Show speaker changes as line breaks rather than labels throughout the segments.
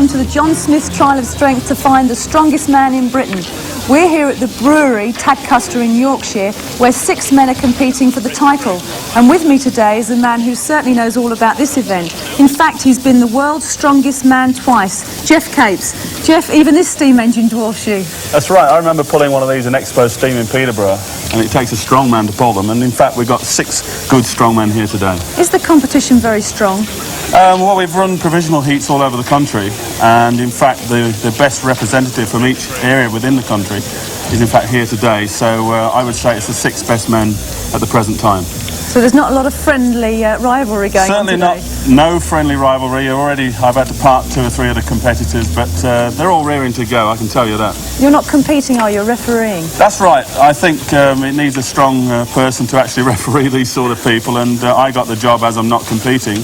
welcome to the John Smith Trial of Strength to find the strongest man in Britain. We're here at the brewery Tadcaster in Yorkshire, where 6 men are competing for the title. And with me today is a man who certainly knows all about this event. In fact, he's been the world's strongest man twice, Geoff Capes. Geoff, even this steam engine dwarfs you.
That's right. I remember pulling one of these in Expo Steam in Peterborough, and it takes a strong man to pull them. And in fact, we've got 6 good strong men here today.
Is the competition very strong?
Well, we've run provisional heats all over the country, and in fact, the best representative from each area within the country is in fact here today. So I would say it's the 6 best men at the present time.
So there's not a lot of friendly rivalry going on today?
Certainly not. No friendly rivalry. I've had to park 2 or 3 of the competitors, but they're all rearing to go, I can tell you that. You're not competing, are you? Refereeing? That's right. I think it needs a strong person to actually referee these sort of people, and I got the job as I'm not competing.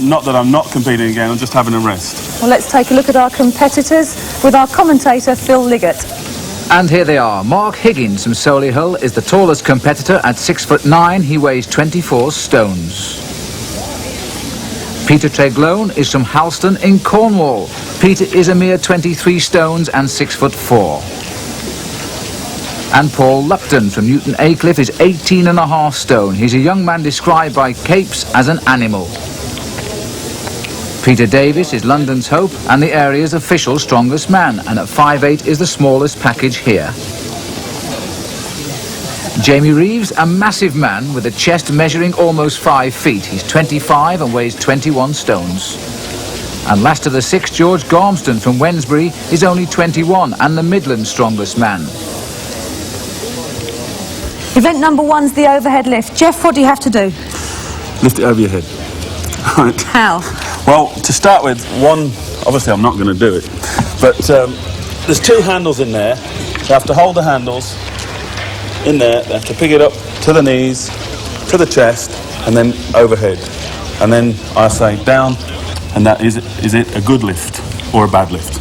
Not that I'm not competing again, I'm just having a rest. Well, let's take a look at our competitors with our commentator, Phil Liggett.
And here they are. Mark Higgins from Solihull is the tallest competitor at 6'9". He weighs 24 stones. Peter Treglone is from Halston in Cornwall. Peter is a mere 23 stones and 6'4". And Paul Lupton from Newton Aycliffe is 18.5 stone. He's a young man described by Capes as an animal. Peter Davis is London's hope and the area's official strongest man, and at 5'8" is the smallest package here. Jamie Reeves, a massive man with a chest measuring almost 5 feet. He's 25 and weighs 21 stones. And last of the 6, George Gormston from Wednesbury is only 21 and the Midland's strongest man.
Event number 1's the overhead lift. Geoff, what do you have to do?
Lift it over your head. Right.
How?
Well, to start with, obviously I'm not going to do it, but there's 2 handles in there. You have to hold the handles in there, they have to pick it up to the knees, to the chest, and then overhead. And then I say down, and that is it a good lift or a bad lift?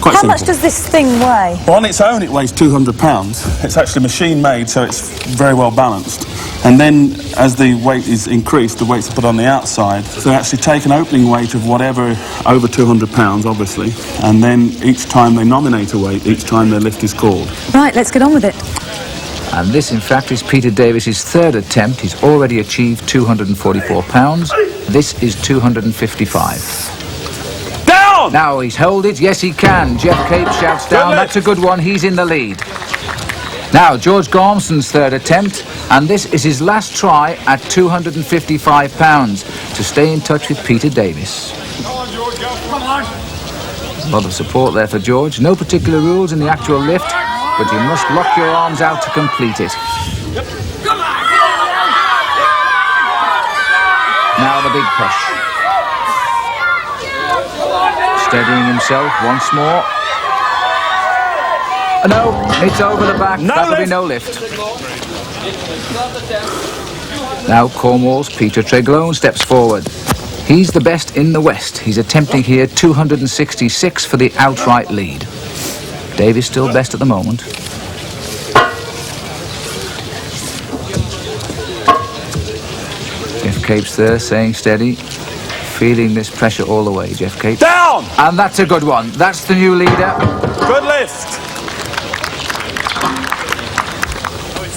Quite simple.
How much does this thing weigh?
Well, on its own it weighs 200 pounds. It's actually machine made, so it's very well balanced. And then as the weight is increased, the weights are put on the outside. So they actually take an opening weight of whatever, over 200 pounds, obviously. And then each time they nominate a weight, each time their lift is called.
Right, let's get on with it.
And this, in fact, is Peter Davis's 3rd attempt. He's already achieved 244 pounds. This is 255.
Down!
Now he's held it. Yes, he can. Geoff Capes shouts down. That's a good one. He's in the lead. Now, George Gormston's 3rd attempt, and this is his last try at 255 pounds to stay in touch with Peter Davis.
Come on, George, go. Come on.
A lot of support there for George. No particular rules in the actual lift, but you must lock your arms out to complete it.
Come on.
Now the big push. Steadying himself once more. No, it's over the back. That'll be no lift. Now Cornwall's Peter Treglone steps forward. He's the best in the West. He's attempting here 266 for the outright lead. Davis still best at the moment. Geoff Capes there, saying steady. Feeling this pressure all the way, Geoff Capes.
Down!
And that's a good one. That's the new leader.
Good lift.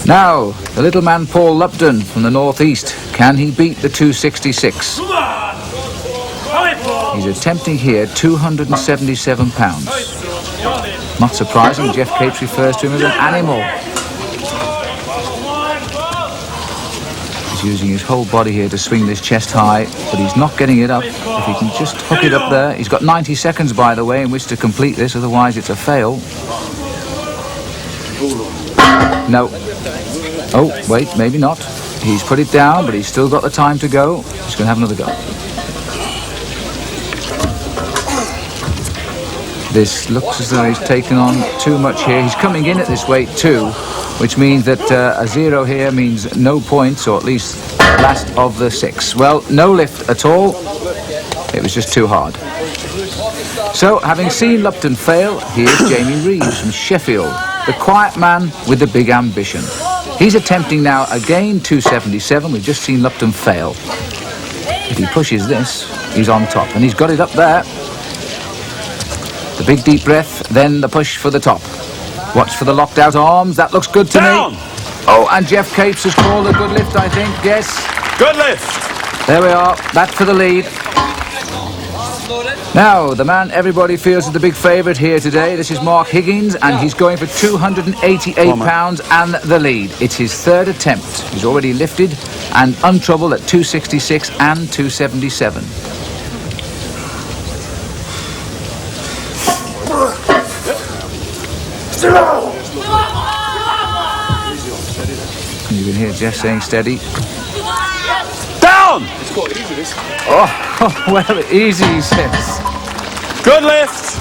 Now, the little man Paul Lupton from the northeast. Can he beat the 266? He's attempting here 277 pounds. Not surprising, Geoff Capes refers to him as an animal. He's using his whole body here to swing this chest high, but he's not getting it up. If he can just hook it up there. He's got 90 seconds, by the way, in which to complete this, otherwise it's a fail. No. Oh, wait, maybe not. He's put it down, but he's still got the time to go. He's going to have another go. This looks as though he's taken on too much here. He's coming in at this weight too, which means that a 0 here means no points, or at least last of the 6. Well, no lift at all. It was just too hard. So, having seen Lupton fail, here's Jamie Reeves from Sheffield, the quiet man with the big ambition. He's attempting now again 277. We've just seen Lupton fail. If he pushes this, he's on top, and he's got it up there. big deep breath, then the push for the top. Watch for the locked out arms. That looks good to
Down.
me. Oh, and Jeff Capes has called a good lift, I think. Yes.
Good lift.
There we are. Back for the lead. Now, the man everybody feels is the big favourite here today. This is Mark Higgins, and he's going for £288 and the lead. It's his third attempt. He's already lifted and untroubled at 266 and 277. You can hear Jeff saying steady.
Down.
Oh, well, easy, he says.
Good lift.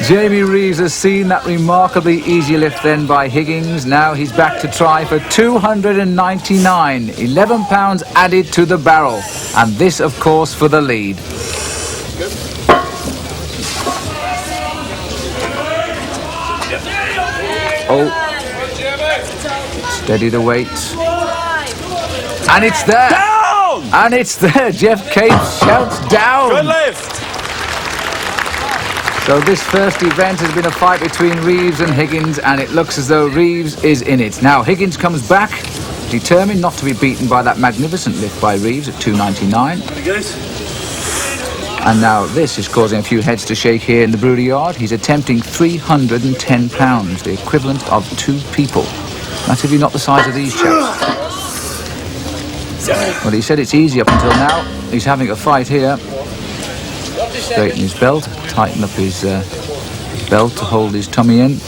Jamie Reeves has seen that remarkably easy lift then by Higgins. Now he's back to try for 299, 11 pounds added to the barrel. And this, of course, for the lead. Oh, steady the weight. And it's there.
Down.
And it's there. Jeff Capes shouts down.
Good lift.
So this first event has been a fight between Reeves and Higgins, and it looks as though Reeves is in it. Now Higgins comes back, determined not to be beaten by that magnificent lift by Reeves at 299. And now this is causing a few heads to shake here in the brewery yard. He's attempting £310, the equivalent of 2 people. That's if you're not the size of these chaps. Well, he said it's easy up until now. He's having a fight here. Straighten his belt, tighten up his belt to hold his tummy in.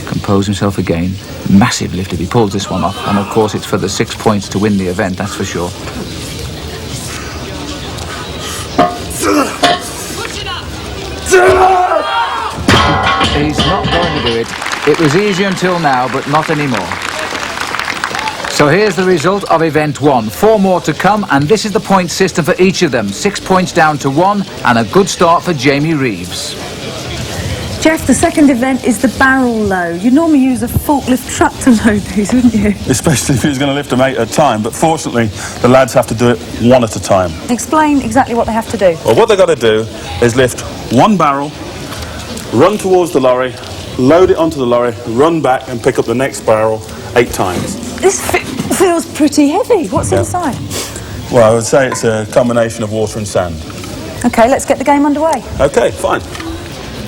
Compose himself again. Massive lift if he pulls this one off. And of course it's for the 6 points to win the event, that's for sure. He's not going to do it. It was easy until now, but not anymore. So here's the result of event 1. 4 more to come, and this is the point system for each of them. 6 points down to 1, and a good start for Jamie Reeves.
Jeff, the second event is the barrel load. You normally use a forklift truck to load these, wouldn't you?
Especially if he was going to lift them 8 at a time, but fortunately the lads have to do it 1 at a time.
Explain exactly what they have to do.
Well, what they've got to do is lift 1 barrel, run towards the lorry, load it onto the lorry, run back and pick up the next barrel 8 times.
This feels pretty heavy. What's inside?
Well, I would say it's a combination of water and sand.
OK, let's get the game underway.
OK, fine.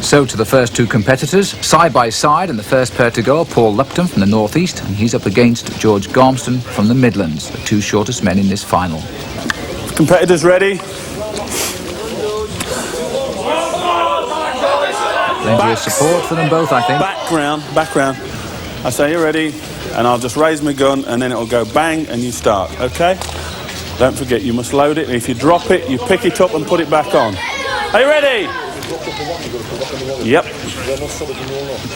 So to the first 2 competitors, side by side, and the first pair to go are Paul Lupton from the northeast, and he's up against George Gormston from the Midlands, the 2 shortest men in this final.
Competitors ready?
Plenty of support for them both, I think.
Back round. I say you're ready, and I'll just raise my gun, and then it'll go bang, and you start, OK? Don't forget, you must load it. If you drop it, you pick it up and put it back on. Are you ready? Yep.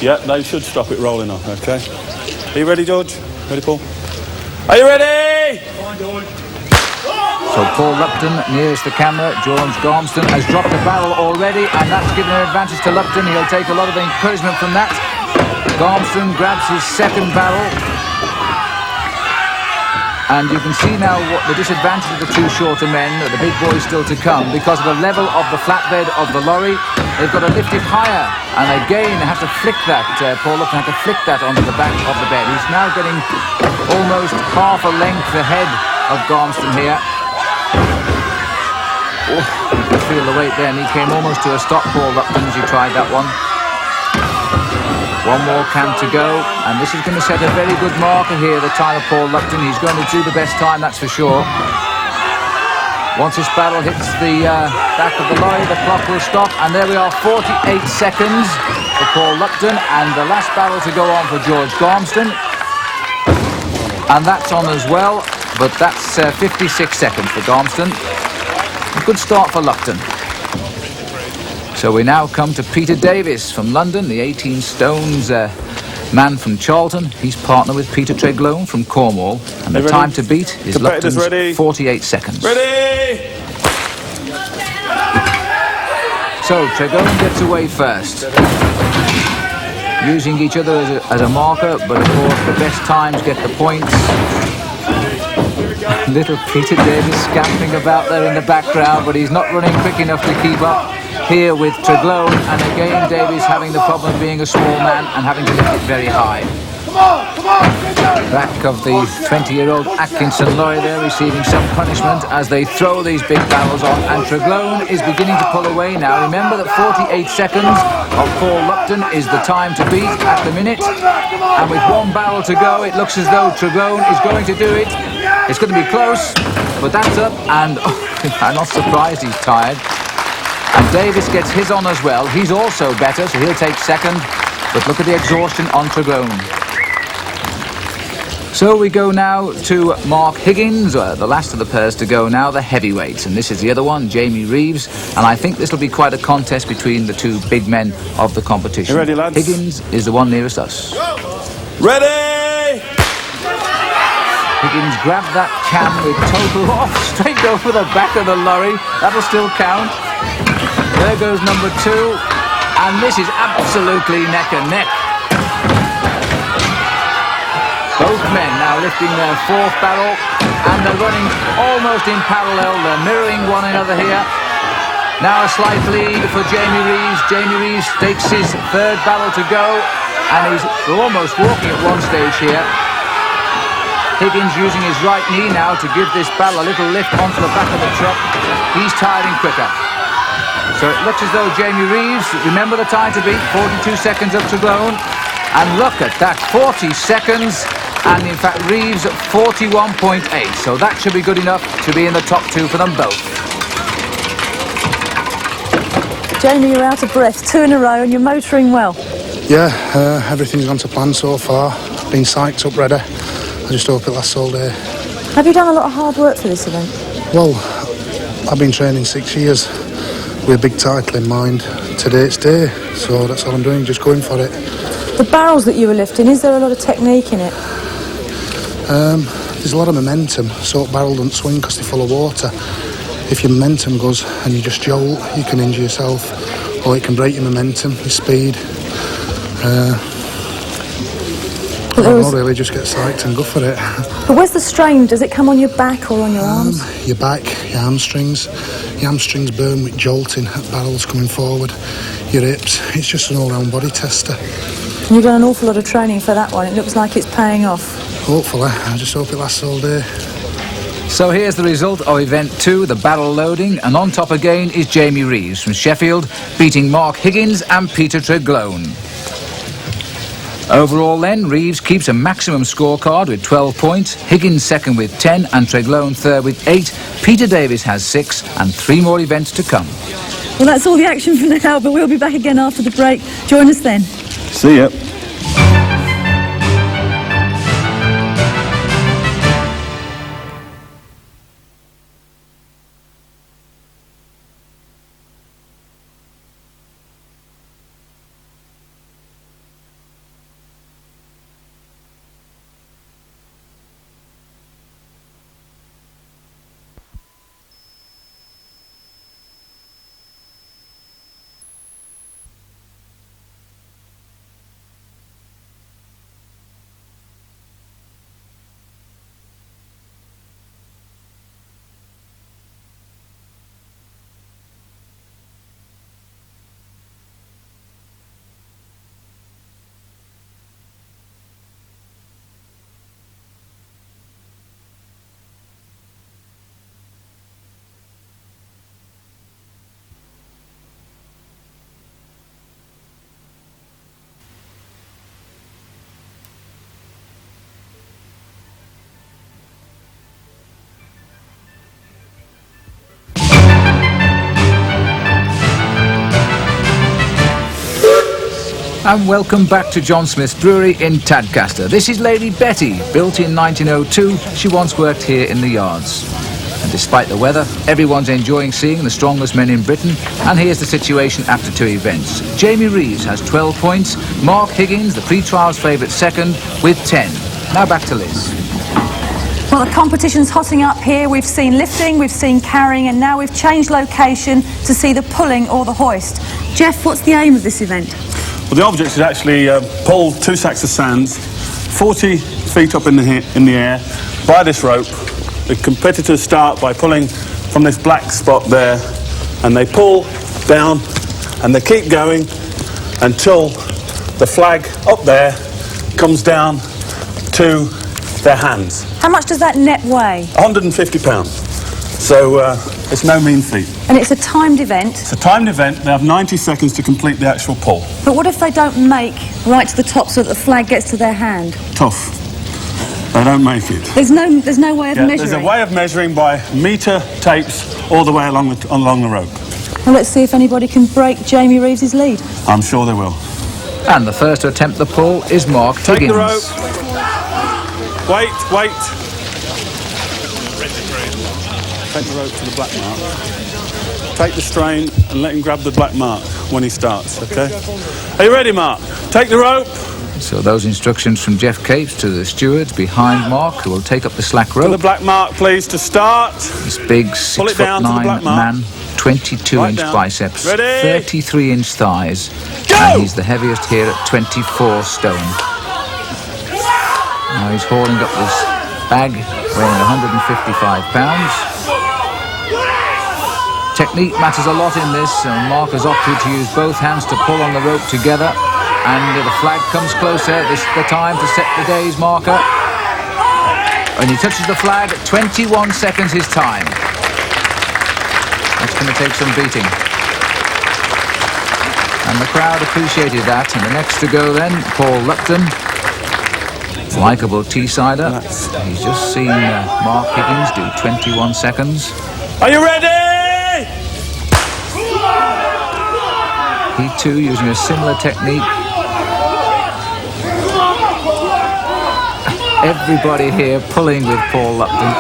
Yep, they should stop it rolling off, OK? Are you ready, George? Ready, Paul? Are you ready?
So Paul Lupton nears the camera. George Gormston has dropped the barrel already, and that's given an advantage to Lupton. He'll take a lot of encouragement from that. Gormston grabs his second barrel. And you can see now what the disadvantage of the 2 shorter men, the big boys still to come, because of the level of the flatbed of the lorry. They've got to lift it higher, and again they have to flick that. Paul Lupton had to flick that onto the back of the bed. He's now getting almost half a length ahead of Gormston here. Oh, you can feel the weight there, and he came almost to a stop, Paul Lupton, as he tried that one. 1 more count to go, and this is going to set a very good marker here, the time of Paul Lupton. He's going to do the best time, that's for sure. Once this barrel hits the back of the lorry, the clock will stop, and there we are, 48 seconds for Paul Lupton, and the last barrel to go on for George Gormston. And that's on as well, but that's 56 seconds for Gormston. A good start for Lupton. So we now come to Peter Davis from London, the 18 stones man from Charlton. He's partnered with Peter Treglone from Cornwall, and the time to beat is Lupton's 48 seconds.
Ready?
So Treglone gets away first, using each other as a marker, but of course the best times get the points. Little Peter Davis scampering about there in the background, but he's not running quick enough to keep up. here with Treglone, and again Davies having the problem of being a small man and having to lift it very high. Back of the 20-year-old Atkinson Lloyd there receiving some punishment as they throw these big barrels on, and Treglone is beginning to pull away now. Remember that 48 seconds of Paul Lupton is the time to beat at the minute, and with one barrel to go it looks as though Treglone is going to do it. It's going to be close, but that's up, and I'm not surprised he's tired. And Davies gets his on as well. He's also better, so he'll take second, but look at the exhaustion on Treglone. So we go now to Mark Higgins, the last of the pairs to go now, the heavyweights. And this is the other one, Jamie Reeves. And I think this will be quite a contest between the two big men of the competition.
You ready, lads?
Higgins is the one nearest us.
Ready!
Higgins grabbed that can with total off, straight over the back of the lorry. That'll still count. There goes number 2. And this is absolutely neck and neck. Both men now lifting their 4th barrel, and they're running almost in parallel. They're mirroring one another here. Now a slight lead for Jamie Reeves. Jamie Reeves takes his 3rd barrel to go, and he's almost walking at one stage here. Higgins using his right knee now to give this barrel a little lift onto the back of the truck. He's tiring quicker. So it looks as though Jamie Reeves, remember the time to beat, 42 seconds up to Treglone. And look at that, 40 seconds, and in fact Reeves 41.8, so that should be good enough to be in the top 2 for them both.
Jamie, you're out of breath, 2 in a row, and you're motoring well.
Yeah, everything's gone to plan so far. Been psyched up, ready. I just hope it lasts all day.
Have you done a lot of hard work for this event?
Well, I've been training 6 years with a big title in mind. Today's day, so that's all I'm doing, just going for it.
The barrels that you were lifting, is there a lot of technique in it?
There's a lot of momentum, so barrel doesn't swing because they're full of water. If your momentum goes and you just jolt, you can injure yourself, or it can break your momentum, your speed. Really just get psyched and go for it.
But where's the strain? Does it come on your back or on your arms?
Your back, your hamstrings. Your hamstrings burn with jolting, barrels coming forward, your hips. It's just an all-round body tester.
And you've done an awful lot of training for that one. It looks like it's paying off.
Hopefully. I just hope it lasts all day.
So here's the result of event 2, the barrel loading, and on top again is Jamie Reeves from Sheffield, beating Mark Higgins and Peter Treglone. Overall then, Reeves keeps a maximum scorecard with 12 points, Higgins second with 10 and Treglone third with 8. Peter Davies has 6 and 3 more events to come.
Well, that's all the action for now, but we'll be back again after the break. Join us then.
See ya.
And welcome back to John Smith's Brewery in Tadcaster. This is Lady Betty. Built in 1902, she once worked here in the yards. And despite the weather, everyone's enjoying seeing the strongest men in Britain. And here's the situation after 2 events. Jamie Reeves has 12 points. Mark Higgins, the pre-trials favourite, second with 10. Now back to Liz.
Well, the competition's hotting up here. We've seen lifting, we've seen carrying, and now we've changed location to see the pulling or the hoist. Jeff, what's the aim of this event?
Well, the object is actually pull 2 sacks of sands 40 feet up in the air by this rope. The competitors start by pulling from this black spot there, and they pull down and they keep going until the flag up there comes down to their hands.
How much does that net weigh?
150 pounds. So it's no mean feat.
And it's a timed event.
It's a timed event. They have 90 seconds to complete the actual pull.
But what if they don't make right to the top so that the flag gets to their hand?
Tough. They don't make it.
There's no way of measuring.
There's a way of measuring by metre tapes all the way along the rope.
Well, let's see if anybody can break Jamie Reeves' lead.
I'm sure they will.
And the first to attempt the pull is Mark
Take
Higgins.
the rope. Wait. Take the rope to the black mark. Take the strain and let him grab the black mark when he starts, okay? Are you ready, Mark? Take the rope.
So those instructions from Jeff Capes to the stewards behind Mark, who will take up the slack rope.
To the black mark, please, to start.
This big 6'9" man, 22-inch biceps,
Ready?
33-inch thighs,
Go!
and he's the heaviest here at 24 stone. Now he's hauling up this bag weighing 155 pounds. Technique matters a lot in this, and Mark has opted to use both hands to pull on the rope together. And the flag comes closer. This is the time to set the day's marker. When he touches the flag, 21 seconds his time. That's going to take some beating. And the crowd appreciated that. And the next to go then, Paul Lupton. Likeable Teessider. He's just seen Mark Higgins do 21 seconds.
Are you ready?
He too using a similar technique. Everybody here pulling with Paul Lupton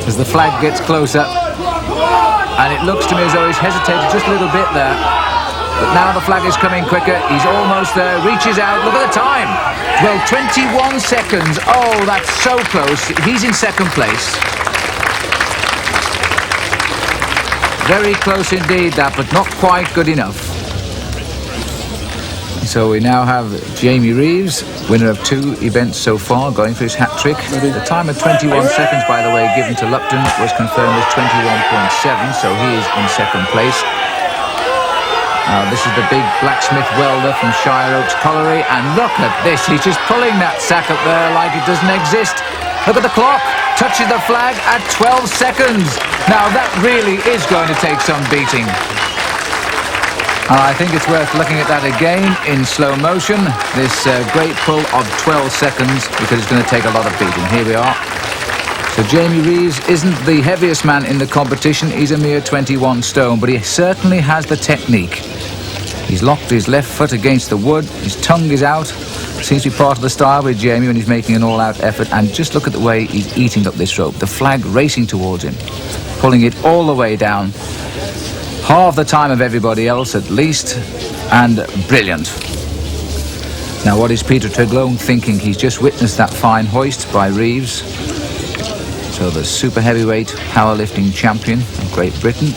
as the flag gets closer, and it looks to me as though he's hesitated just a little bit there, but now the flag is coming quicker. He's almost there, reaches out. Look at the time. Well, 21 seconds. Oh, that's so close. He's in second place. Very close indeed, that, but not quite good enough. So we now have Jamie Reeves, winner of 2 events so far, going for his hat-trick. The time of 21 seconds, by the way, given to Lupton was confirmed as 21.7, so he is in second place. This is the big blacksmith welder from Shire Oaks Colliery, and look at this, he's just pulling that sack up there like it doesn't exist. Look at the clock, touches the flag at 12 seconds. Now that really is going to take some beating. I think it's worth looking at that again in slow motion, this great pull of 12 seconds, because it's going to take a lot of beating. Here we are. So Jamie Reeves isn't the heaviest man in the competition. He's a mere 21 stone, but he certainly has the technique. He's locked his left foot against the wood. His tongue is out. Seems to be part of the style with Jamie when he's making an all-out effort. And just look at the way he's eating up this rope. The flag racing towards him, pulling it all the way down. Half the time of everybody else at least, and brilliant. Now what is Peter Triglow thinking? He's just witnessed that fine hoist by Reeves. So the super heavyweight powerlifting champion of Great Britain,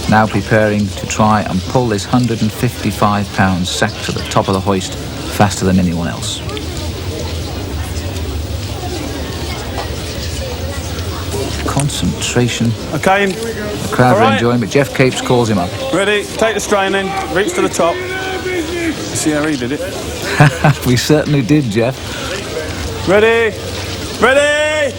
now preparing to try and pull this 155-pound sack to the top of the hoist faster than anyone else. Concentration.
Okay.
The crowd are enjoying, but Jeff Capes calls him up.
Ready? Take the strain in. Reach to the top. See how he did it?
We certainly did, Jeff.
Ready? Ready?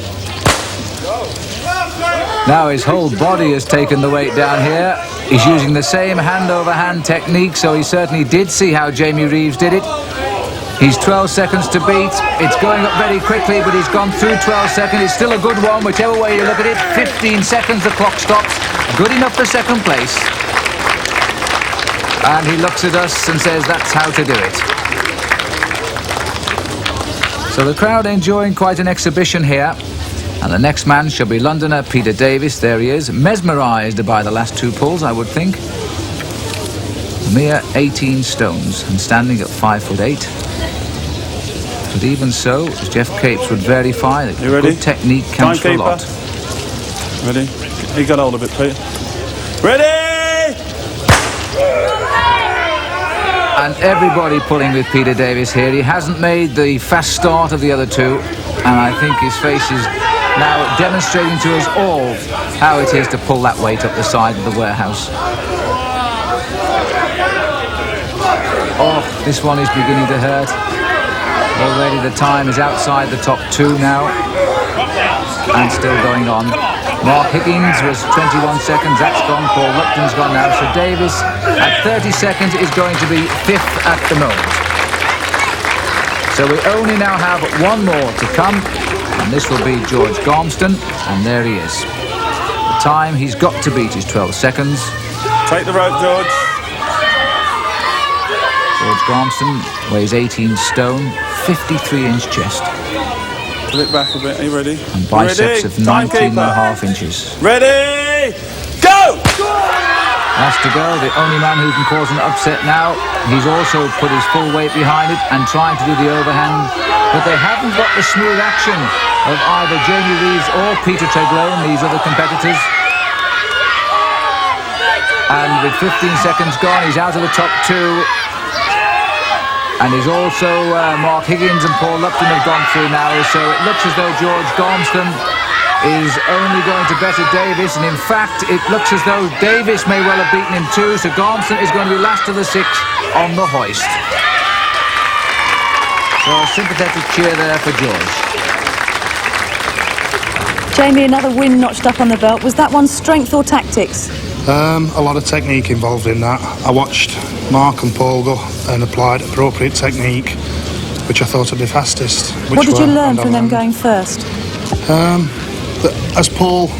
Now his whole body has taken the weight down here. He's using the same hand-over-hand technique, so he certainly did see how Jamie Reeves did it. He's 12 seconds to beat. It's going up very quickly, but he's gone through 12 seconds. It's still a good one, whichever way you look at it. 15 seconds, the clock stops. Good enough for second place. And he looks at us and says that's how to do it. So the crowd enjoying quite an exhibition here. And the next man shall be Londoner Peter Davis. There he is, mesmerised by the last 2 pulls, I would think. A mere 18 stones and standing at 5'8". But even so, as Jeff Capes would verify, that good technique counts for a lot.
Ready? You got hold of it, Peter. Ready?
And everybody pulling with Peter Davis here. He hasn't made the fast start of the other 2, and I think his face is now demonstrating to us all how it is to pull that weight up the side of the warehouse. Oh, this one is beginning to hurt. Already the time is outside the top 2 now. And still going on. Mark Higgins was 21 seconds. That's gone. Paul Lupton's gone now. So Davis at 30 seconds is going to be 5th at the moment. So we only now have one more to come. And this will be George Gormston. And there he is. The time he's got to beat is 12 seconds.
Take the rope, George.
George Gormston weighs 18 stone, 53-inch chest.
Pull it back a bit. Are you ready?
And biceps of 19.5 inches.
Ready? Go!
Last to go, the only man who can cause an upset now. He's also put his full weight behind it and trying to do the overhand. But they haven't got the smooth action of either Jamie Reeves or Peter Treglone, these other competitors. And with 15 seconds gone, he's out of the top 2. And he's also, Mark Higgins and Paul Lupton have gone through now. So it looks as though George Gormston is only going to better Davis. And in fact, it looks as though Davis may well have beaten him too. So Gormston is going to be last of the 6 on the hoist. So a sympathetic cheer there for George.
Jamie, another win notched up on the belt. Was that one strength or tactics?
A lot of technique involved in that. I watched Mark and Paul go and applied appropriate technique, which I thought would be fastest.
What did you learn from them going first?
As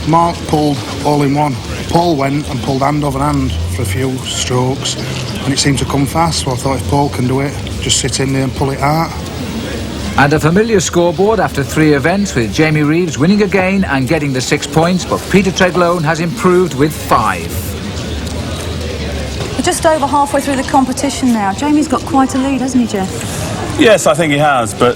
Mark pulled all in one. Paul went and pulled hand over hand for a few strokes, and it seemed to come fast. So I thought if Paul can do it, just sit in there and pull it out.
And a familiar scoreboard after 3 events, with Jamie Reeves winning again and getting the 6 points, but Peter Treglone has improved with 5.
We're just over halfway through the competition now. Jamie's got quite a lead, hasn't he, Jeff?
Yes, I think he has, but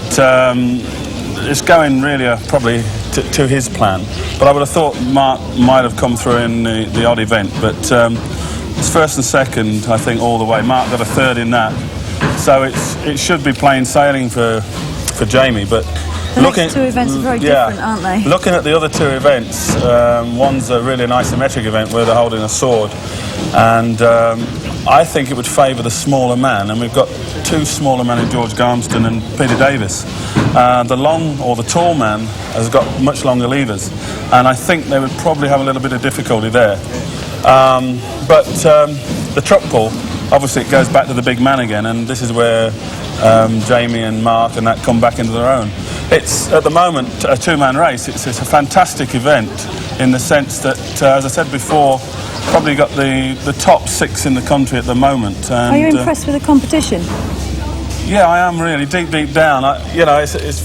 it's going really probably to his plan. But I would have thought Mark might have come through in the odd event, but it's first and second, I think, all the way. Mark got a 3rd in that, so it should be plain sailing for Jamie. But
the next 2 events are very different, aren't they?
Looking at the other 2 events, one's a really nice isometric event where they're holding a sword, and I think it would favour the smaller man, and we've got 2 smaller men in George Gormston and Peter Davis. The long or the tall man has got much longer levers, and I think they would probably have a little bit of difficulty there. But the truck pull, obviously it goes back to the big man again, and this is where Jamie and Mark and that come back into their own. It's, at the moment, a 2-man race. It's a fantastic event in the sense that, as I said before, probably got the top 6 in the country at the moment. And,
are you impressed with the competition?
Yeah, I am really, deep down. It's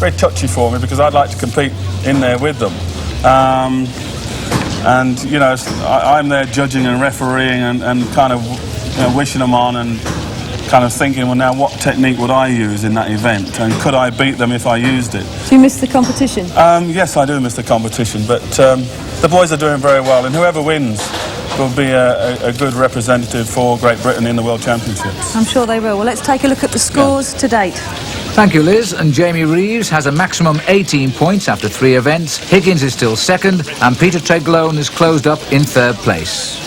very touchy for me because I'd like to compete in there with them. And, you know, I'm there judging and refereeing and kind of wishing them on and kind of thinking, well, now what technique would I use in that event, and could I beat them if I used it?
Do you miss the competition?
Yes, I do miss the competition, but the boys are doing very well, and whoever wins will be a good representative for Great Britain in the World Championships.
I'm sure they will. Well, let's take a look at the scores to date.
Thank you, Liz. And Jamie Reeves has a maximum 18 points after 3 events. Higgins is still 2nd, and Peter Treglone is closed up in 3rd place.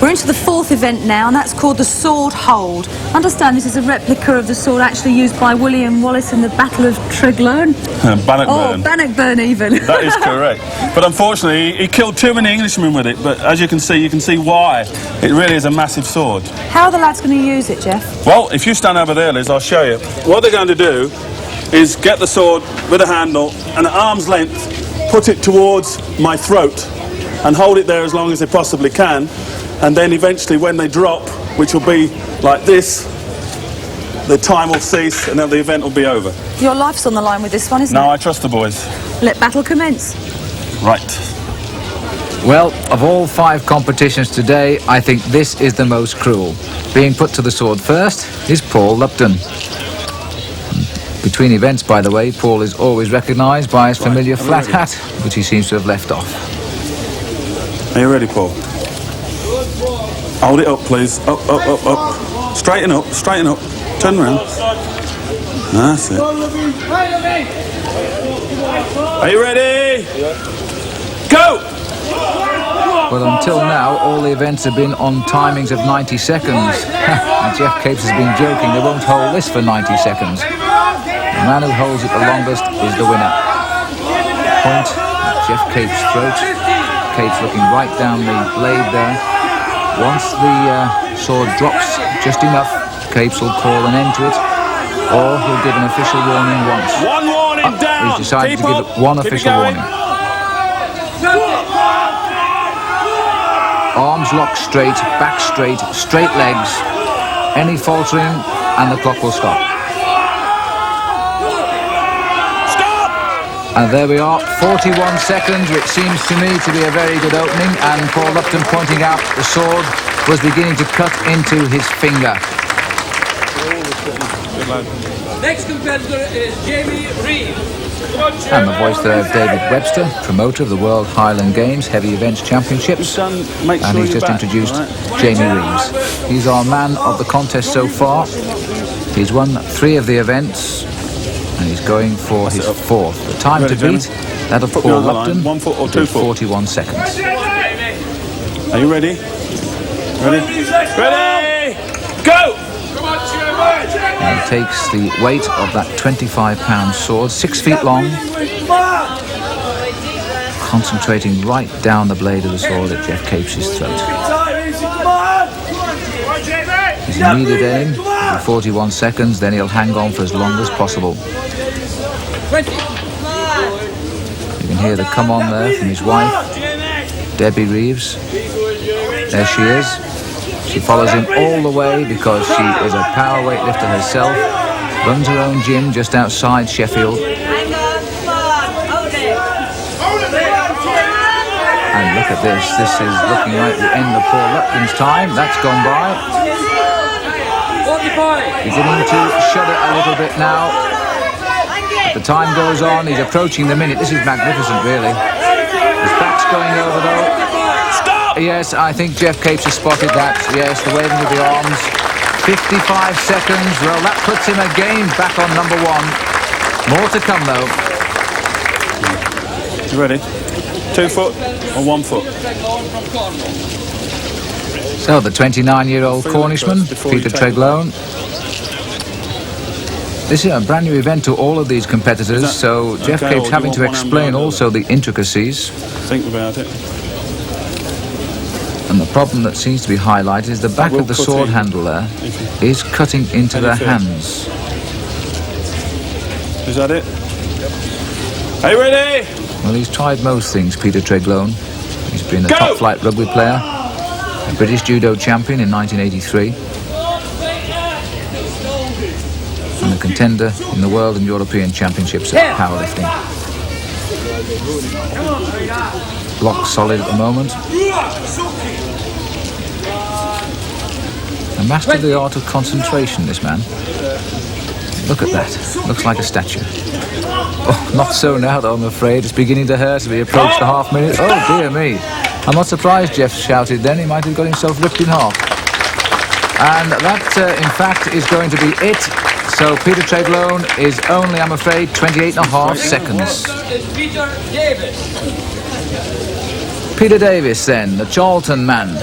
We're into the 4th event now, and that's called the Sword Hold. I understand this is a replica of the sword actually used by William Wallace in the Battle of Treglone.
Bannockburn.
Oh, Bannockburn even.
That is correct. But unfortunately, he killed too many Englishmen with it. But as you can see why. It really is a massive sword.
How are the lads going to use it, Jeff?
Well, if you stand over there, Liz, I'll show you. What they're going to do is get the sword with a handle and at arm's length put it towards my throat and hold it there as long as they possibly can. And then eventually when they drop, which will be like this, the time will cease and then the event will be over.
Your life's on the line with this one, isn't it?
No, I trust the boys.
Let battle commence.
Right.
Well, of all 5 competitions today, I think this is the most cruel. Being put to the sword first is Paul Lupton. Between events, by the way, Paul is always recognised by his familiar flat hat, which he seems to have left off.
Are you ready, Paul? Hold it up, please. Up, up, up, up. Straighten up, straighten up. Turn around. That's it. Are you ready? Go!
Well, until now, all the events have been on timings of 90 seconds. And Geoff Capes has been joking, they won't hold this for 90 seconds. The man who holds it the longest is the winner. Point at Geoff Capes' throat. Capes looking right down the blade there. Once the sword drops just enough, Capes will call an end to it, or he'll give an official warning once.
One warning down.
He's decided to give it one official warning. Arms locked straight, back straight, straight legs. Any faltering and the clock will stop. And there we are, 41 seconds, which seems to me to be a very good opening, and Paul Lupton pointing out the sword was beginning to cut into his finger.
Next competitor is Jamie Reeves.
And the voice there of David Webster, promoter of the World Highland Games Heavy Events Championships. And he's just introduced Jamie Reeves. He's our man of the contest so far. He's won 3 of the events, and he's going for his 4th. The time to beat that of Paul Lupton,
1 foot or 2 foot?
41 seconds.
Are you ready? Ready? Ready? Go!
And he takes the weight of that 25-pound sword, 6 feet long, concentrating right down the blade of the sword at Geoff Capes' throat. His immediate aim will be 41 seconds, then he'll hang on for as long as possible. You can hear the come on there from his wife, Debbie Reeves. There she is. She follows him all the way because she is a power weightlifter herself, runs her own gym just outside Sheffield. And look at this is looking like the end of Paul Lupton's time. That's gone by. Beginning to shudder a little bit now. As the time goes on, he's approaching the minute. This is magnificent, really. His back's going over, though. Yes, I think Geoff Capes has spotted that. Yes, the waving of the arms. 55 seconds. Well, that puts him again back on number 1. More to come, though.
You ready? 2 foot or 1 foot?
So, the 29-year-old Cornishman, Peter Treglone. This is a brand new event to all of these competitors, so Geoff Capes having to explain also the intricacies.
Think about it.
And the problem that seems to be highlighted is the back of the sword handle there is cutting into their hands.
Is that it? Are you ready?
Well, he's tried most things, Peter Treglone. He's been a top-flight rugby player, a British judo champion in 1983, and a contender in the World and European Championships at powerlifting. Block solid at the moment. A master of the art of concentration, this man. Look at that. Looks like a statue. Oh, not so now, though, I'm afraid. It's beginning to hurt as we approach the half minute. Oh, dear me. I'm not surprised Geoff shouted then. He might have got himself ripped in half. And that, in fact, is going to be it. So Peter Treglone is only, I'm afraid, 28.5 seconds.
Peter Davis.
Peter Davis, then, the Charlton man.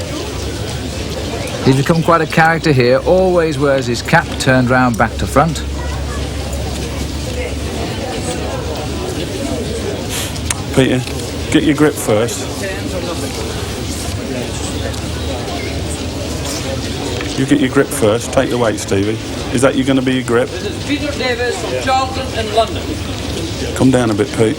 He's become quite a character here. Always wears his cap turned round back to front.
Peter, get your grip first. You get your grip first. Take the weight, Stevie. Is that going to be your grip?
This is Peter Davis from Charlton in London.
Come down a bit, Pete.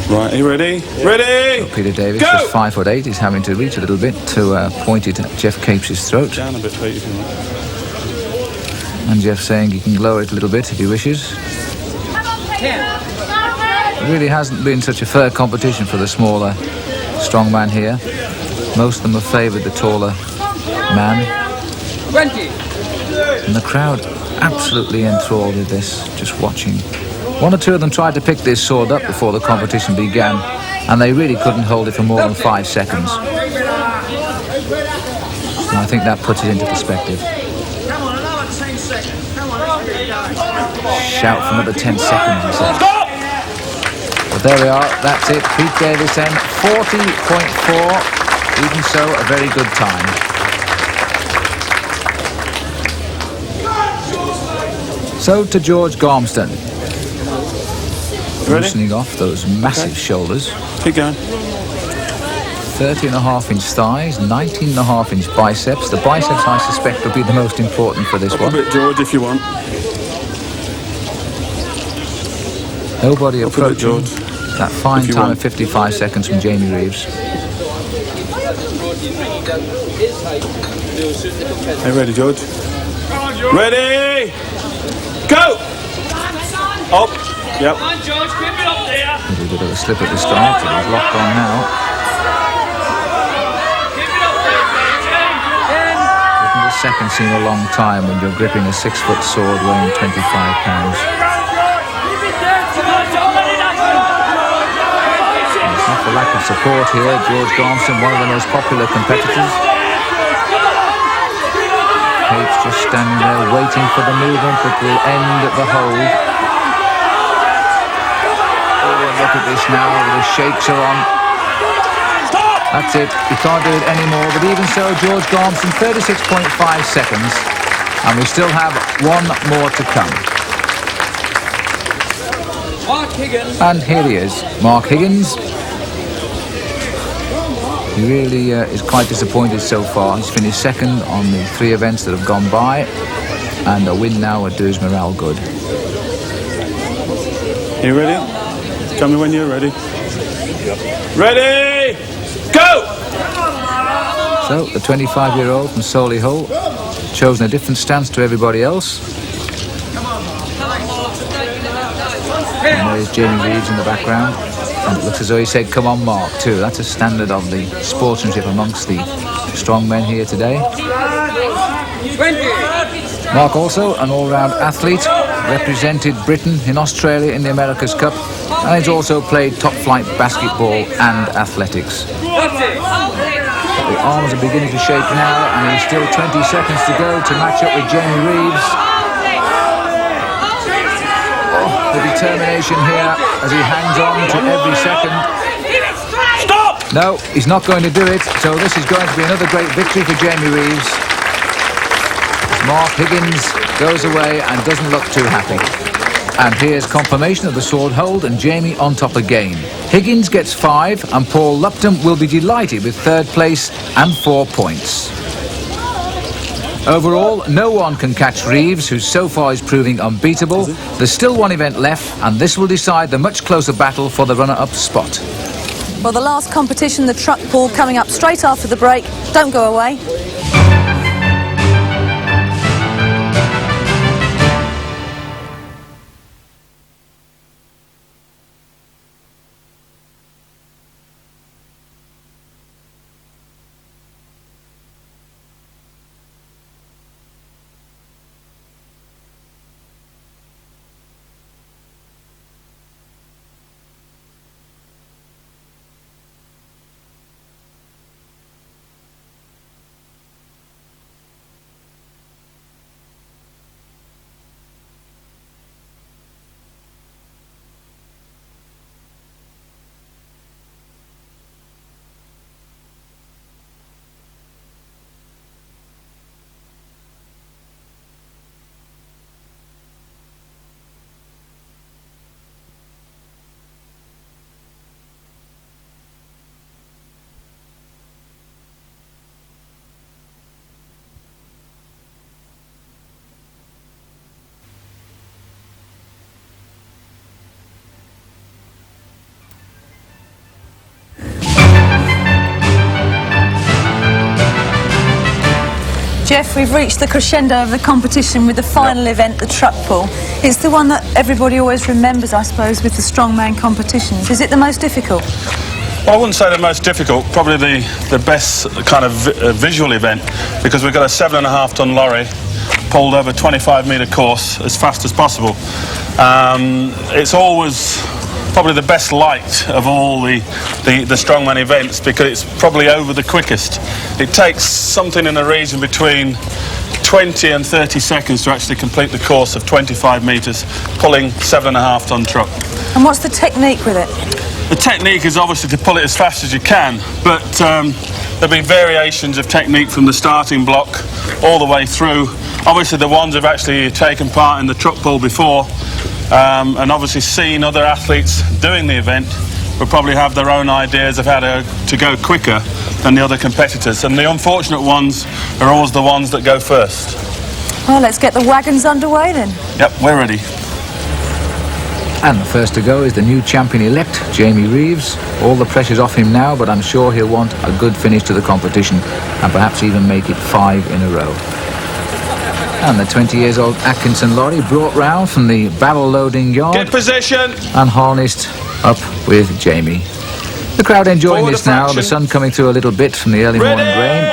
Right, are you ready? Ready?
So Peter Davis is 5'8". He's having to reach a little bit to point it at Geoff Capes' throat.
Down a bit, Pete, if you want.
And Geoff saying he can lower it a little bit if he wishes.
10.
It really hasn't been such a fair competition for the smaller strongman here. Most of them have favoured the taller man.
20.
And the crowd absolutely enthralled with this, just watching. One or two of them tried to pick this sword up before the competition began, and they really couldn't hold it for more than 5 seconds. And I think that puts it into perspective. Shout for another 10 seconds, he said. But There we are, that's it. Pete Davison, 40.4. Even so, a very good time. So to George Gormston. Loosening off those massive shoulders.
Keep going.
30.5-inch thighs, 19.5-inch biceps. The biceps, I suspect, will be the most important for this one.
A bit, George, if you want.
Nobody approaching
George.
that fine time of 55 seconds from Jamie Reeves.
Hey, ready, George? Ready! Go! Up. Yep.
Come on, George, grip it up there.
A little bit of a slip at the start, but he's locked on now.
Grip it up there, George.
Doesn't the second seem a long time when you're gripping a 6-foot sword weighing 25 pounds? It's not for lack of support here. George Gormston, one of the most popular competitors. Kate's just standing there waiting for the movement that will end the hold. Look at this now, the shakes are on. That's it, he can't do it anymore, but even so, George Gormston, 36.5 seconds, and we still have one more to come.
Mark Higgins.
And here he is, Mark Higgins. He really is quite disappointed so far. He's finished second on the 3 events that have gone by, and a win now would do his morale good.
You ready? Tell me when you're ready. Ready! Go!
So, the 25-year-old from Solihull, chosen a different stance to everybody else. And there's Jamie Reeves in the background. And it looks as though he said, "Come on, Mark," too. That's a standard of the sportsmanship amongst the strong men here today.
20.
Mark also an all-round athlete, represented Britain in Australia in the America's Cup, and he's also played top-flight basketball and athletics. The arms are beginning to shake now, and there's still 20 seconds to go to match up with Jamie Reeves. Oh, the determination here as he hangs on to every second.
Stop!
No, he's not going to do it, so this is going to be another great victory for Jamie Reeves. Mark Higgins goes away and doesn't look too happy. And here's confirmation of the sword hold and Jamie on top again. Higgins gets 5 and Paul Lupton will be delighted with 3rd place and 4 points. Overall, no one can catch Reeves, who so far is proving unbeatable. There's still one event left, and this will decide the much closer battle for the runner-up spot.
Well, the last competition, the truck pull, coming up straight after the break. Don't go away. Jeff, we've reached the crescendo of the competition with the final event, the truck pull. It's the one that everybody always remembers, I suppose, with the strongman competitions. Is it the most difficult?
Well, I wouldn't say the most difficult, probably the best kind of visual event, because we've got a 7.5-ton lorry pulled over a 25-metre course as fast as possible. It's always probably the best light of all the strongman events, because it's probably over the quickest. It takes something in the region between 20 and 30 seconds to actually complete the course of 25 metres, pulling 7.5 tonne truck.
And what's the technique with it?
The technique is obviously to pull it as fast as you can, but there'll be variations of technique from the starting block all the way through. Obviously the ones who've actually taken part in the truck pull before and obviously seen other athletes doing the event will probably have their own ideas of how to go quicker than the other competitors, and the unfortunate ones are always the ones that go first.
Well, let's get the wagons underway then.
Yep, we're ready.
And the first to go is the new champion-elect, Jamie Reeves. All the pressure's off him now, but I'm sure he'll want a good finish to the competition and perhaps even make it 5 in a row. And the 20-years-old Atkinson lorry brought round from the barrel loading yard.
Get position!
And harnessed up with Jamie. The crowd enjoying
Forward
this now, the sun coming through a little bit from the early morning rain.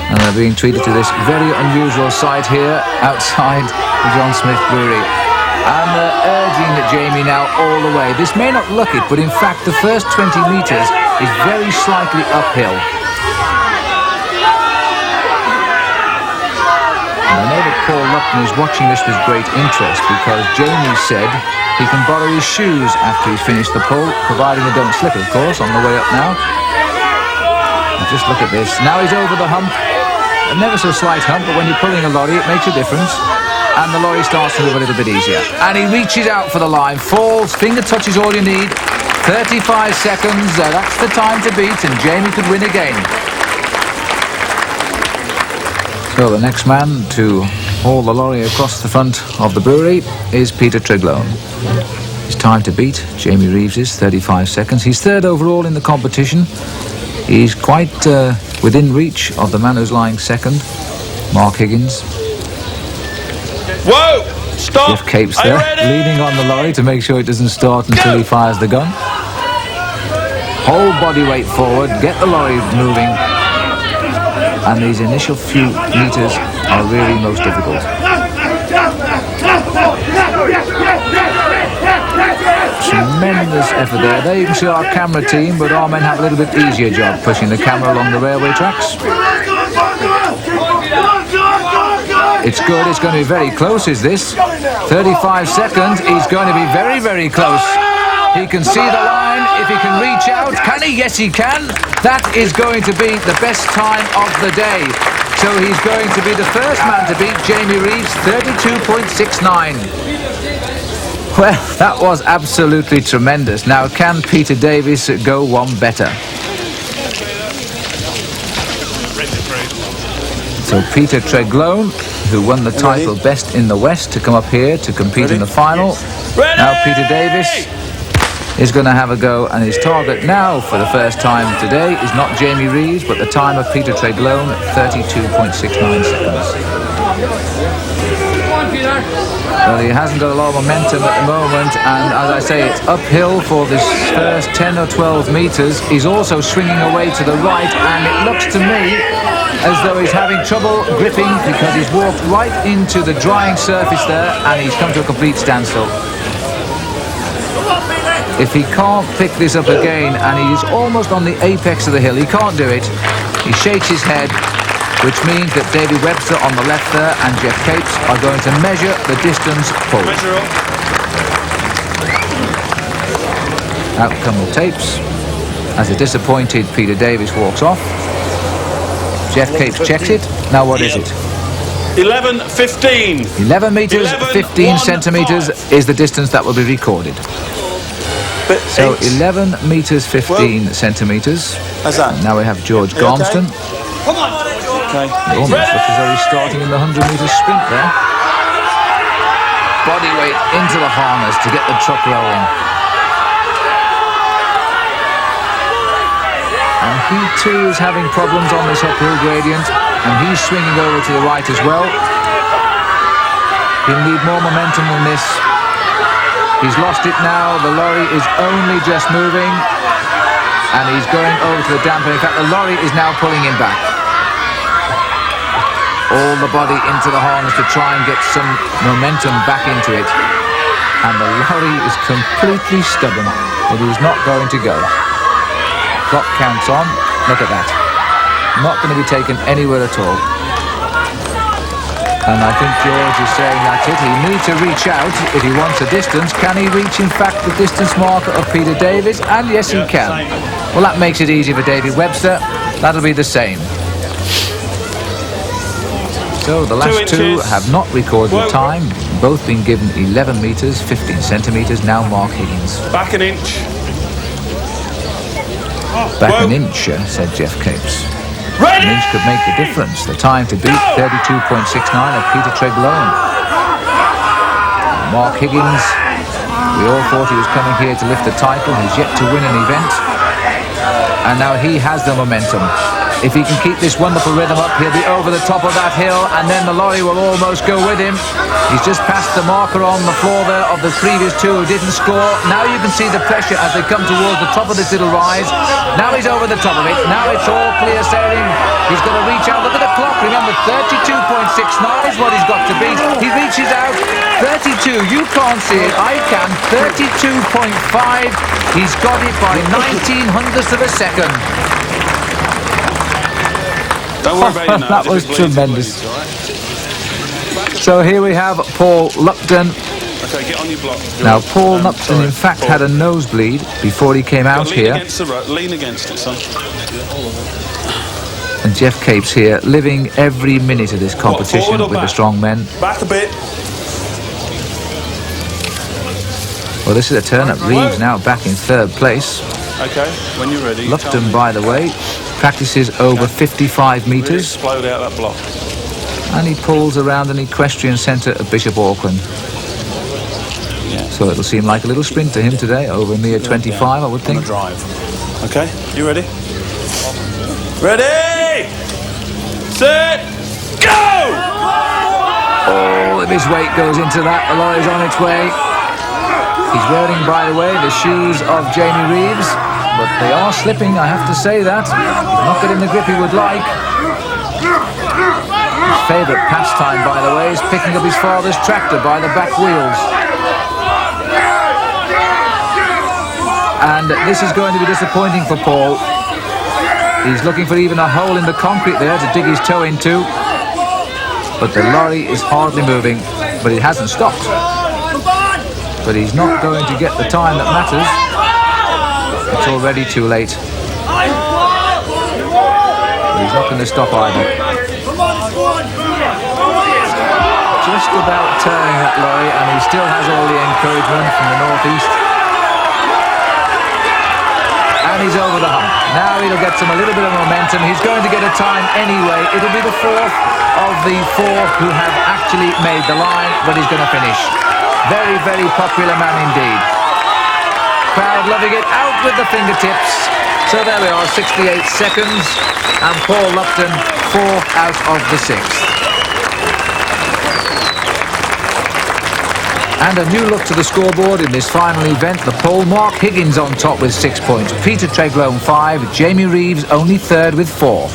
And they're being treated to this very unusual sight here outside the John Smith Brewery. And they're urging Jamie now all the way. This may not look it, but in fact the first 20 metres is very slightly uphill. And I know that Paul Lupton is watching this with great interest because Jamie said he can borrow his shoes after he's finished the pull, providing they don't slip, of course, on the way up now. And just look at this. Now he's over the hump. A never so slight hump, but when you're pulling a lorry, it makes a difference. And the lorry starts to move a little bit easier. And he reaches out for the line, falls, finger touch is all you need. 35 seconds, that's the time to beat, and Jamie could win again. So the next man to haul the lorry across the front of the brewery is Peter Treglone. His time to beat, Jamie Reeves is 35 seconds. He's third overall in the competition. He's quite within reach of the man who's lying second, Mark Higgins.
Whoa! Stop!
Jeff Capes there, leaning on the lorry to make sure it doesn't start until he fires the gun. Whole body weight forward, get the lorry moving. And these initial few metres are really most difficult. Tremendous effort there. There you can see our camera team, but our men have a little bit easier job pushing the camera along the railway tracks. It's good, it's going to be very close, is this? 35 seconds, he's going to be very, very close. He can see the line, if he can reach out. Can he? Yes, he can. That is going to be the best time of the day. So he's going to be the first man to beat Jamie Reeves, 32.69. Well, that was absolutely tremendous. Now, can Peter Davis go one better? So Peter Treglone, who won the title Best in the West, to come up here to compete in the final. Now Peter Davis is going to have a go, and his target now for the first time today is not Jamie Reeves, but the time of Peter Treglone, 32.69 seconds. Well, he hasn't got a lot of momentum at the moment, and as I say, it's uphill for this first 10 or 12 metres. He's also swinging away to the right, and it looks to me as though he's having trouble gripping because he's walked right into the drying surface there, and he's come to a complete standstill. If he can't pick this up again, and he's almost on the apex of the hill, he can't do it. He shakes his head, which means that David Webster on the left there and Jeff Capes are going to measure the distance pulled. Out come the tapes as a disappointed Peter Davis walks off. Jeff Capes checks it. Now what is it?
11:15.
11 metres, 15 centimetres is the distance that will be recorded. So 11 metres, 15 centimetres.
How's that?
Now we have George Gormston.
Come on. Okay.
Almost looks as though he's starting in the 100-metre sprint there. Body weight into the harness to get the truck rolling. And he too is having problems on this uphill gradient, and he's swinging over to the right as well. He'll need more momentum than this. He's lost it now. The lorry is only just moving, and he's going over to the damper. In fact, the lorry is now pulling him back. All the body into the harness to try and get some momentum back into it. And the lorry is completely stubborn. It is not going to go. Clock counts on. Look at that. Not going to be taken anywhere at all. And I think George is saying that's it. He needs to reach out if he wants a distance. Can he reach, in fact, the distance marker of Peter Davies? And yes, he can. Well, that makes it easy for David Webster. That'll be the same. So the last two have not recorded the time. Both been given 11 metres, 15 centimetres. Now Mark Higgins.
Back an inch.
Back an inch, said Jeff Capes.
Ready?
An inch could make the difference. The time to beat 32.69 of Peter Treglone. Mark Higgins, we all thought he was coming here to lift the title. He's yet to win an event. And now he has the momentum. If he can keep this wonderful rhythm up, he'll be over the top of that hill, and then the lorry will almost go with him. He's just passed the marker on the floor there of the previous two who didn't score. Now you can see the pressure as they come towards the top of this little rise. Now he's over the top of it. Now it's all clear sailing. He's going to reach out. Look at the clock. Remember, 32.69 is what he's got to beat. He reaches out. 32. You can't see it. I can. 32.5. He's got it by 19/100ths of a second.
Don't worry about your nose.
That was tremendous. So here we have Paul Lupton.
Okay, get on your block.
Now Paul Lupton in fact had a nosebleed before he came out here.
Lean against it, son.
And Jeff Capes here living every minute of this competition with the strong men.
Back a bit.
Well, this is a turn-up. Reeves now back in third place.
Okay, when you're ready.
Lupton, by the way, practices over 55 metres.
Really explode out that block.
And he pulls around an equestrian centre at Bishop Auckland.
Yeah.
So it'll seem like a little sprint to him today, over a mere 25, I would think.
On the drive. Okay, you ready? Ready! Set! Go!
All of his weight goes into that. The lorry's on its way. He's wearing, by the way, the shoes of Jamie Reeves, but they are slipping, I have to say that. Not getting the grip he would like. His favourite pastime, by the way, is picking up his father's tractor by the back wheels. And this is going to be disappointing for Paul. He's looking for even a hole in the concrete there to dig his toe into. But the lorry is hardly moving, but it hasn't stopped. But he's not going to get the time that matters. It's already too late. But he's not going to stop either. Just about turning that lorry, and he still has all the encouragement from the northeast. And he's over the hump. Now he'll get a little bit of momentum. He's going to get a time anyway. It'll be the fourth of the four who have actually made the line, but he's going to finish. Very, very popular man indeed. Crowd loving it. Out with the fingertips. So there we are, 68 seconds. And Paul Lupton, 4 out of the 6. And a new look to the scoreboard in this final event. The poll, Mark Higgins on top with 6 points. Peter Treglone 5. Jamie Reeves only third with 4.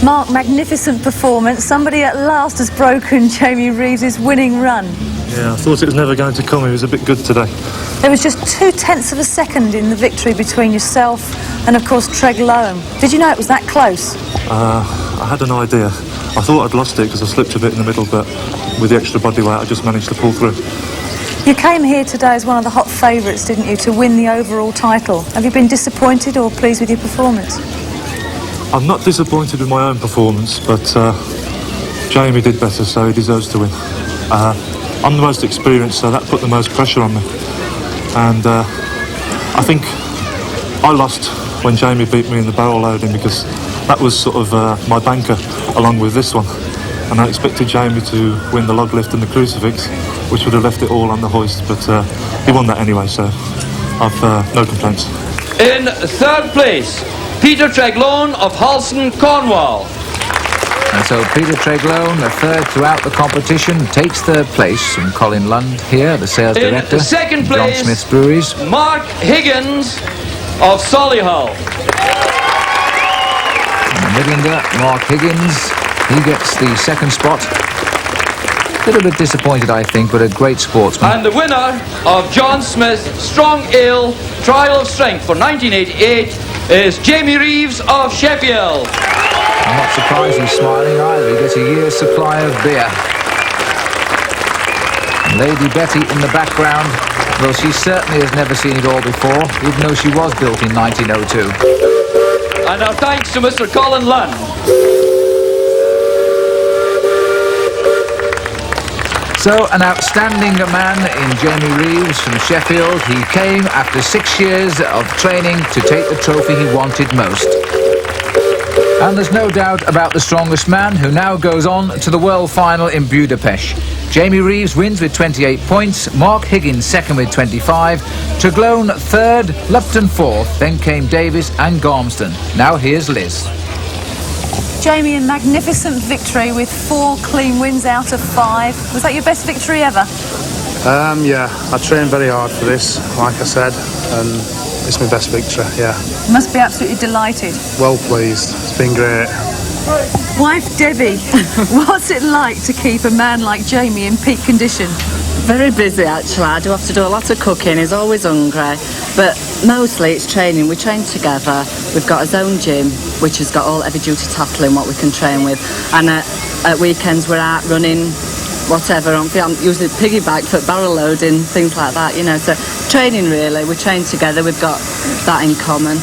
Mark, magnificent performance. Somebody at last has broken Jamie Reeves' winning run.
Yeah, I thought it was never going to come. He was a bit good today.
There was just 0.2 of a second in the victory between yourself and, of course, Treglone. Did you know it was that close?
I had an idea. I thought I'd lost it because I slipped a bit in the middle, but with the extra body weight, I just managed to pull through.
You came here today as one of the hot favourites, didn't you, to win the overall title. Have you been disappointed or pleased with your performance?
I'm not disappointed with my own performance, but Jamie did better, so he deserves to win. I'm the most experienced, so that put the most pressure on me. And I think I lost when Jamie beat me in the barrel loading, because that was sort of my banker along with this one. And I expected Jamie to win the log lift and the crucifix, which would have left it all on the hoist, but he won that anyway, so I've no complaints.
In third place, Peter Treglone of Halson, Cornwall.
And so Peter Treglone, a third throughout the competition, takes third place from Colin Lund here, the sales director.
In second
John
place,
Smith's Breweries.
Mark Higgins of Solihull.
And the Midlander, Mark Higgins, he gets the second spot. A little bit disappointed, I think, but a great sportsman.
And the winner of John Smith's Strong Ale Trial of Strength for 1988 is Jamie Reeves of Sheffield.
I'm not surprised he's smiling either. He gets a year's supply of beer. Lady Betty in the background. Well, she certainly has never seen it all before, even though she was built in 1902.
And our thanks to Mr. Colin Lunn.
So, an outstanding man in Jamie Reeves from Sheffield. He came after 6 years of training to take the trophy he wanted most. And there's no doubt about the strongest man, who now goes on to the world final in Budapest. Jamie Reeves wins with 28 points, Mark Higgins second with 25, Treglone third, Lupton fourth, then came Davis and Gormston. Now here's Liz.
Jamie, a magnificent victory with 4 clean wins out of 5. Was that your best victory ever?
Yeah, I trained very hard for this, like I said, and it's my best victory, yeah.
You must be absolutely delighted.
Well pleased, it's been great.
Wife Debbie, what's it like to keep a man like Jamie in peak condition?
Very busy actually. I do have to do a lot of cooking. He's always hungry, but mostly it's training. We train together. We've got his own gym which has got all heavy duty tackling what we can train with, and at weekends we're out running whatever. I'm usually piggyback for barrel loading, things like that, you know. So training really, we train together. We've got that in common,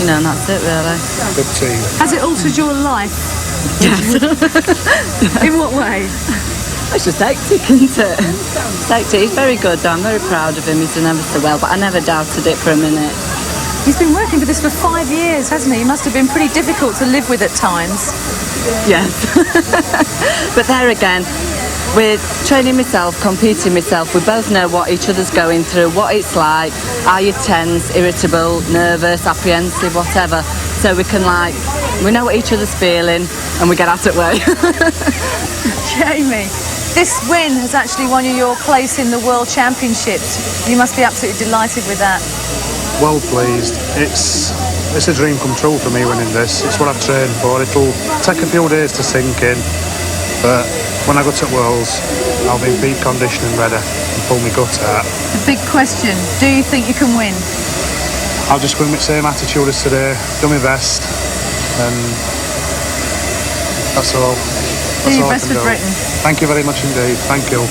you know, and that's it really.
Good team.
Has it altered your life?
Yes.
In what way?
It's just hectic, isn't it? It's hectic. He's very good though. I'm very proud of him. He's done ever so well, but I never doubted it for a minute.
He's been working for this for 5 years, hasn't he? He must have been pretty difficult to live with at times.
Yes. But there again, we're training myself, competing myself. We both know what each other's going through, what it's like. Are you tense, irritable, nervous, apprehensive, whatever? So we can we know what each other's feeling and we get at it way.
Jamie, this win has actually won you your place in the World Championships. You must be absolutely delighted with that.
Well pleased. It's a dream come true for me winning this. It's what I've trained for. It'll take a few days to sink in, but when I go to Worlds, I'll be in peak condition and ready and pull my gut out.
The big question, do you think you can win?
I'll just go in with the same attitude as today, do my best, and that's all.
Do your best for Britain.
Thank you very much indeed. Thank you.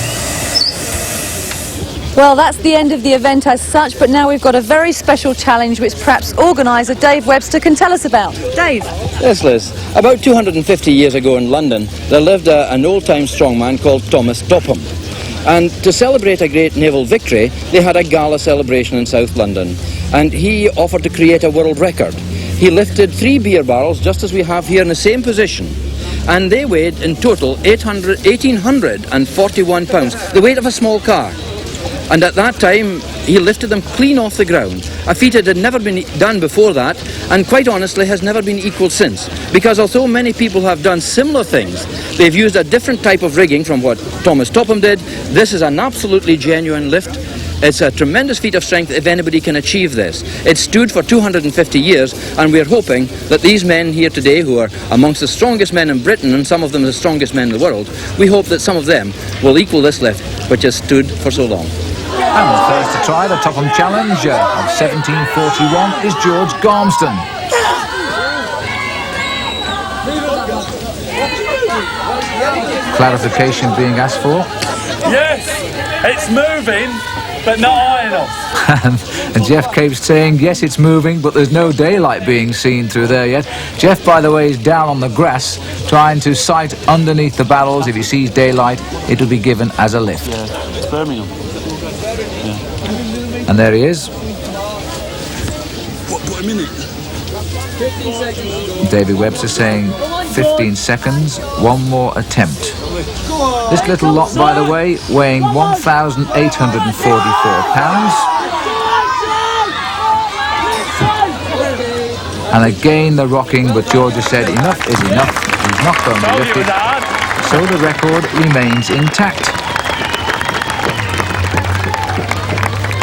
Well, that's the end of the event as such, but now we've got a very special challenge which perhaps organiser Dave Webster can tell us about. Dave?
Yes, Liz. About 250 years ago in London, there lived an old-time strongman called Thomas Topham. And to celebrate a great naval victory, they had a gala celebration in South London. And he offered to create a world record. He lifted 3 beer barrels, just as we have here, in the same position. And they weighed, in total, 1,841 pounds, the weight of a small car. And at that time, he lifted them clean off the ground, a feat that had never been done before that, and quite honestly has never been equalled since. Because although many people have done similar things, they've used a different type of rigging from what Thomas Topham did. This is an absolutely genuine lift. It's a tremendous feat of strength if anybody can achieve this. It stood for 250 years, and we're hoping that these men here today, who are amongst the strongest men in Britain, and some of them the strongest men in the world, we hope that some of them will equal this lift, which has stood for so long.
And the first to try the Topham Challenge of 1741 is George Gormston. Clarification being asked for.
Yes, it's moving, but not high enough.
And Jeff keeps saying, yes, it's moving, but there's no daylight being seen through there yet. Jeff, by the way, is down on the grass trying to sight underneath the barrels. If he sees daylight, it will be given as a lift.
Yeah, it's Birmingham.
And there he is.
What, put him in it?
15 seconds. David Webster saying 15 seconds, one more attempt. This little lot, by the way, weighing 1,844 pounds. And again the rocking, but George has said enough is enough. He's not going to lift it. So the record remains intact.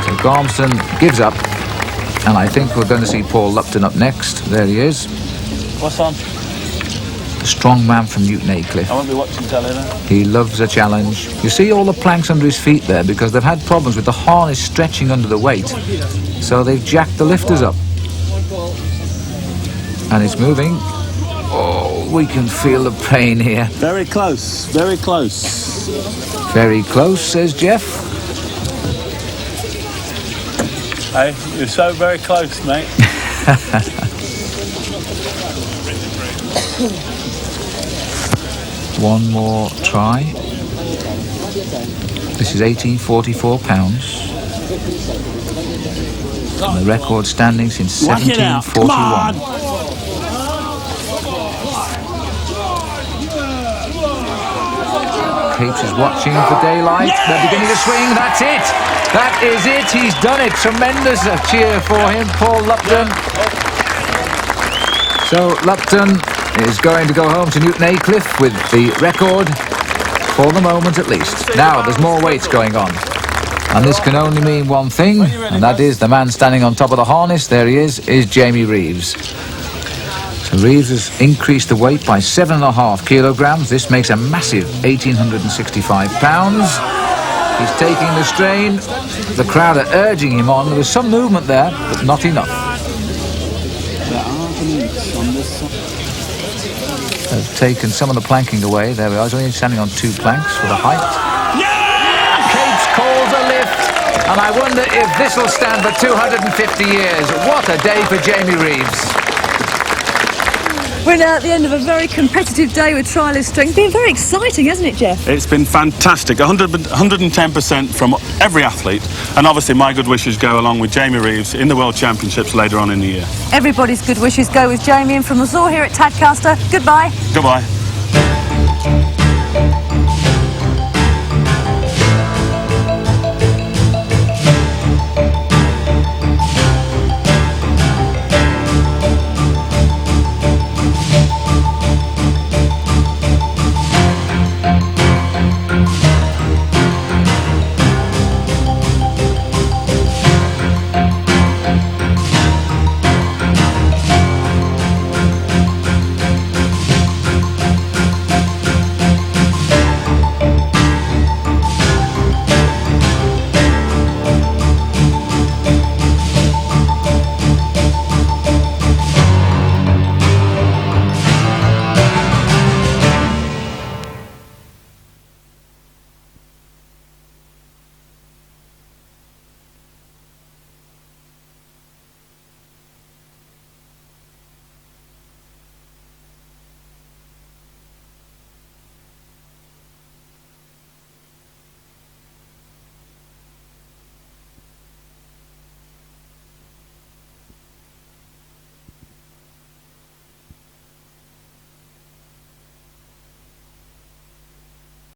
So Gormston gives up. And I think we're going to see Paul Lupton up next. There he is.
What's on?
The strong man from Newton Aycliffe.
I won't be watching telly now.
He loves a challenge. You see all the planks under his feet there because they've had problems with the harness stretching under the weight. So they've jacked the lifters up. And it's moving. Oh, we can feel the pain here.
Very close, very close.
Very close, says Jeff.
Hey, you're so very close, mate.
One more try. This is 1844 pounds. And the record standing since 1741. Capes is watching for daylight. They're beginning to swing. That's it. That is it. He's done it. Tremendous cheer for him, Paul Lupton. So Lupton is going to go home to Newton Aycliffe with the record for the moment at least. Now there's more weights going on. And this can only mean one thing, and that is the man standing on top of the harness, there he is Jamie Reeves. So Reeves has increased the weight by 7.5 kilograms. This makes a massive 1,865 pounds. He's taking the strain. The crowd are urging him on. There was some movement there, but not enough. They've taken some of the planking away. There we are. He's only standing on 2 planks for the height. Capes calls a lift, and I wonder if this will stand for 250 years. What a day for Jamie Reeves.
We're now at the end of a very competitive day with Trialist Strength. It's been very exciting, hasn't it, Jeff?
It's been fantastic. 110% from every athlete. And obviously my good wishes go along with Jamie Reeves in the World Championships later on in the year.
Everybody's good wishes go with Jamie, and from us all here at Tadcaster, goodbye.
Goodbye.